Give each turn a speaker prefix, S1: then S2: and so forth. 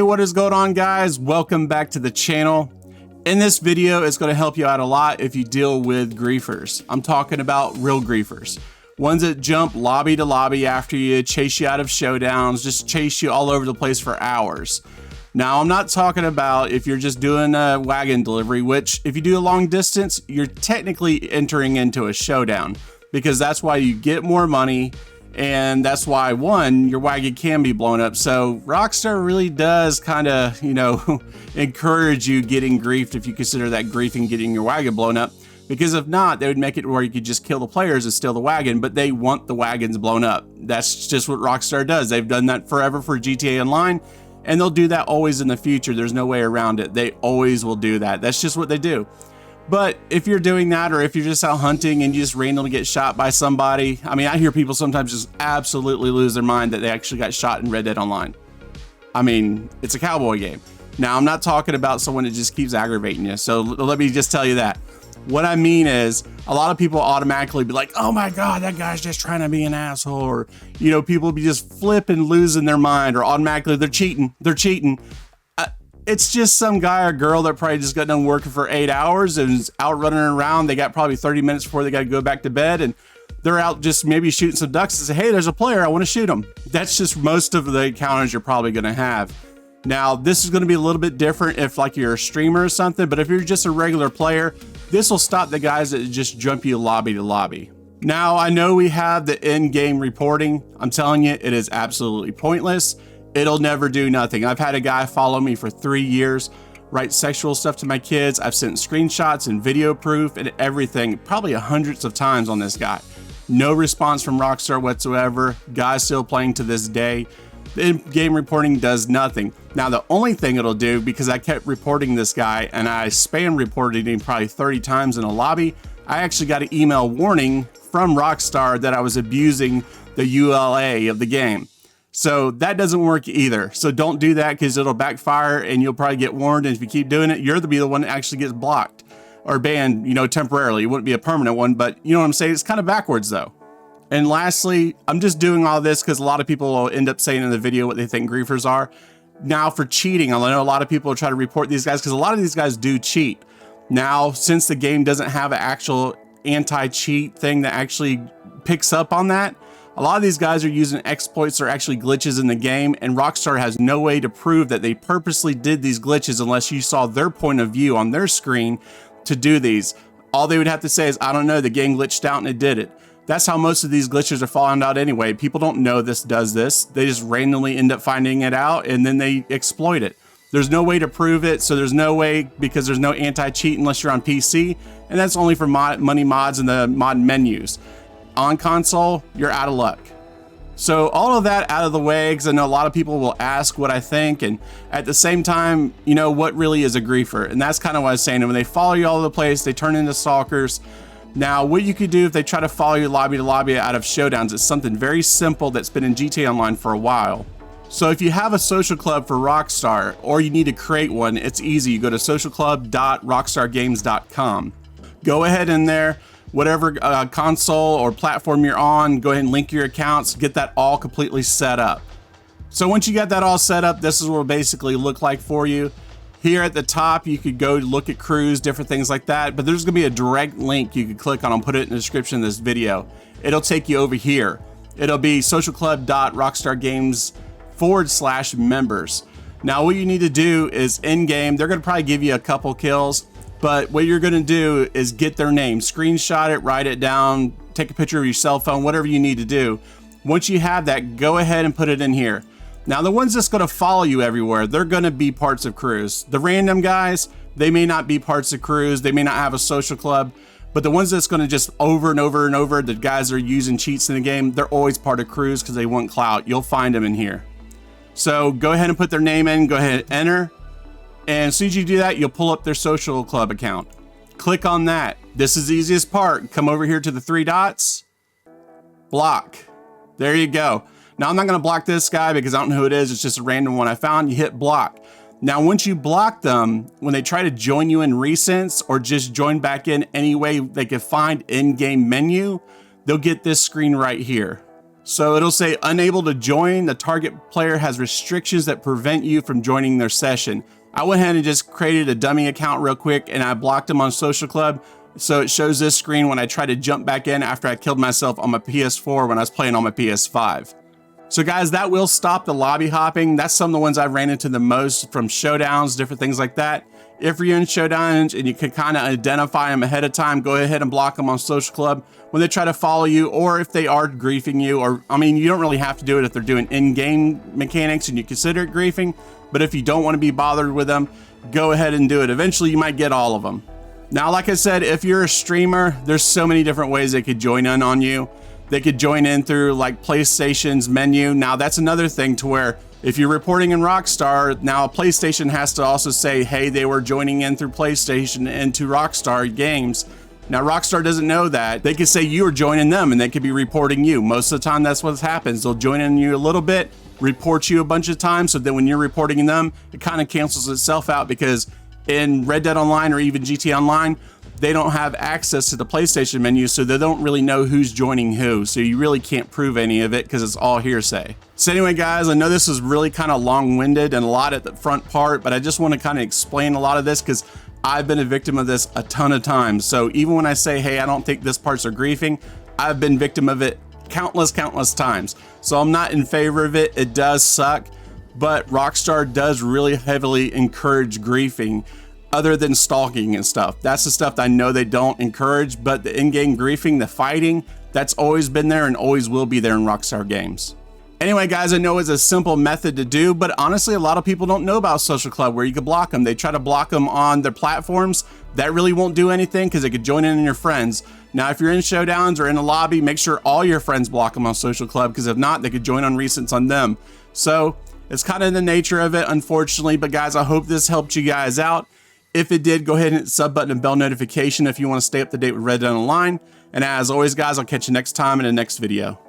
S1: Hey, what is going on, guys? Welcome back to the channel. In this video, it's going to help you out a lot if you deal with griefers. I'm talking about real griefers. Ones that jump lobby to lobby after you, chase you out of showdowns, just chase you all over the place for hours. Now, I'm not talking about if you're just doing a wagon delivery, which if you do a long distance, you're technically entering into a showdown because that's why you get more money. And that's why, one, your wagon can be blown up. So Rockstar really does kind of, encourage you getting griefed if you consider that griefing getting your wagon blown up. Because if not, they would make it where you could just kill the players and steal the wagon, but they want the wagons blown up. That's just what Rockstar does. They've done that forever for GTA Online, and they'll do that always in the future. There's no way around it. They always will do that. That's just what they do. But if you're doing that, or if you're just out hunting and you just randomly get shot by somebody, I mean, I hear people sometimes just absolutely lose their mind that they actually got shot in Red Dead Online. I mean, it's a cowboy game. Now, I'm not talking about someone that just keeps aggravating you. So let me just tell you that. What I mean is, a lot of people automatically be like, oh my God, that guy's just trying to be an asshole. Or, people be just flipping, losing their mind, or automatically they're cheating. It's just some guy or girl that probably just got done working for 8 hours and is out running around. They got probably 30 minutes before they got to go back to bed, and they're out just maybe shooting some ducks and say, hey, there's a player, I want to shoot him. That's just most of the encounters you're probably going to have. Now, this is going to be a little bit different if like you're a streamer or something, but if you're just a regular player, this will stop the guys that just jump you lobby to lobby. Now, I know we have the in-game reporting. I'm telling you, it is absolutely pointless. It'll never do nothing. I've had a guy follow me for 3 years, write sexual stuff to my kids. I've sent screenshots and video proof and everything, probably hundreds of times on this guy. No response from Rockstar whatsoever. Guy's still playing to this day. The in-game reporting does nothing. Now, the only thing it'll do, because I kept reporting this guy and I spam reported him probably 30 times in a lobby, I actually got an email warning from Rockstar that I was abusing the ULA of the game. So that doesn't work either. So don't do that because it'll backfire and you'll probably get warned. And if you keep doing it, you're the one that actually gets blocked or banned, temporarily. It wouldn't be a permanent one, but you know what I'm saying? It's kind of backwards though. And lastly, I'm just doing all this because a lot of people will end up saying in the video what they think griefers are. Now for cheating, I know a lot of people will try to report these guys because a lot of these guys do cheat. Now, since the game doesn't have an actual anti-cheat thing that actually picks up on that, a lot of these guys are using exploits or actually glitches in the game, and Rockstar has no way to prove that they purposely did these glitches unless you saw their point of view on their screen to do these. All they would have to say is, I don't know, the game glitched out and it did it. That's how most of these glitches are found out anyway. People don't know this does this. They just randomly end up finding it out and then they exploit it. There's no way to prove it, so there's no way because there's no anti-cheat unless you're on PC, and that's only for money mods and the mod menus. On console, you're out of luck. So all of that out of the way, because I know a lot of people will ask what I think, and at the same time, what really is a griefer? And that's kind of what I was saying. And when they follow you all over the place, they turn into stalkers. Now, what you could do if they try to follow you lobby to lobby out of showdowns is something very simple that's been in GTA Online for a while. So if you have a social club for Rockstar, or you need to create one, it's easy. You go to socialclub.rockstargames.com. Go ahead in there. Whatever console or platform you're on, go ahead and link your accounts, get that all completely set up. So once you got that all set up, this is what it'll basically look like for you. Here at the top, you could go look at crews, different things like that, but there's gonna be a direct link you could click on. I'll put it in the description of this video. It'll take you over here. It'll be socialclub.rockstargames.com/members. Now what you need to do is in-game, they're gonna probably give you a couple kills, but what you're gonna do is get their name, screenshot it, write it down, take a picture of your cell phone, whatever you need to do. Once you have that, go ahead and put it in here. Now the ones that's gonna follow you everywhere, they're gonna be parts of crews. The random guys, they may not be parts of crews, they may not have a social club, but the ones that's gonna just over and over and over, the guys that are using cheats in the game, they're always part of crews because they want clout. You'll find them in here. So go ahead and put their name in, go ahead and enter. And as soon as you do that, you'll pull up their social club account. Click on that. This is the easiest part. Come over here to the 3 dots, block. There you go. Now I'm not gonna block this guy because I don't know who it is. It's just a random one I found. You hit block. Now, once you block them, when they try to join you in recents or just join back in any way they can find in-game menu, they'll get this screen right here. So it'll say unable to join. The target player has restrictions that prevent you from joining their session. I went ahead and just created a dummy account real quick and I blocked them on Social Club. So it shows this screen when I try to jump back in after I killed myself on my PS4 when I was playing on my PS5. So guys, that will stop the lobby hopping. That's some of the ones I ran into the most from Showdowns, different things like that. If you're in Showdowns and you can kind of identify them ahead of time, go ahead and block them on Social Club when they try to follow you, or if they are griefing you, or I mean, you don't really have to do it if they're doing in-game mechanics and you consider it griefing, but if you don't want to be bothered with them, go ahead and do it. Eventually you might get all of them. Now, like I said, if you're a streamer, there's so many different ways they could join in on you. They could join in through like PlayStation's menu. Now that's another thing to where if you're reporting in Rockstar, now PlayStation has to also say, hey, they were joining in through PlayStation into Rockstar games. Now Rockstar doesn't know that. They could say you are joining them and they could be reporting you. Most of the time that's what happens. They'll join in you a little bit, report you a bunch of times. So then when you're reporting them, it kind of cancels itself out, because in Red Dead Online or even GTA Online, they don't have access to the PlayStation menu, so they don't really know who's joining who. So you really can't prove any of it because it's all hearsay. So anyway, guys, I know this is really kind of long-winded and a lot at the front part, but I just want to kind of explain a lot of this because I've been a victim of this a ton of times. So even when I say, hey, I don't think this parts are griefing, I've been victim of it countless times. So I'm not in favor of it. It does suck, but Rockstar does really heavily encourage griefing. Other than stalking and stuff. That's the stuff that I know they don't encourage, but the in-game griefing, the fighting, that's always been there and always will be there in Rockstar games. Anyway, guys, I know it's a simple method to do, but honestly, a lot of people don't know about Social Club where you can block them. They try to block them on their platforms. That really won't do anything because they could join in your friends. Now, if you're in Showdowns or in a lobby, make sure all your friends block them on Social Club, because if not, they could join on recents on them. So it's kind of the nature of it, unfortunately, but guys, I hope this helped you guys out. If it did, go ahead and hit the sub button and bell notification if you want to stay up to date with Red Dead Online. And as always, guys, I'll catch you next time in the next video.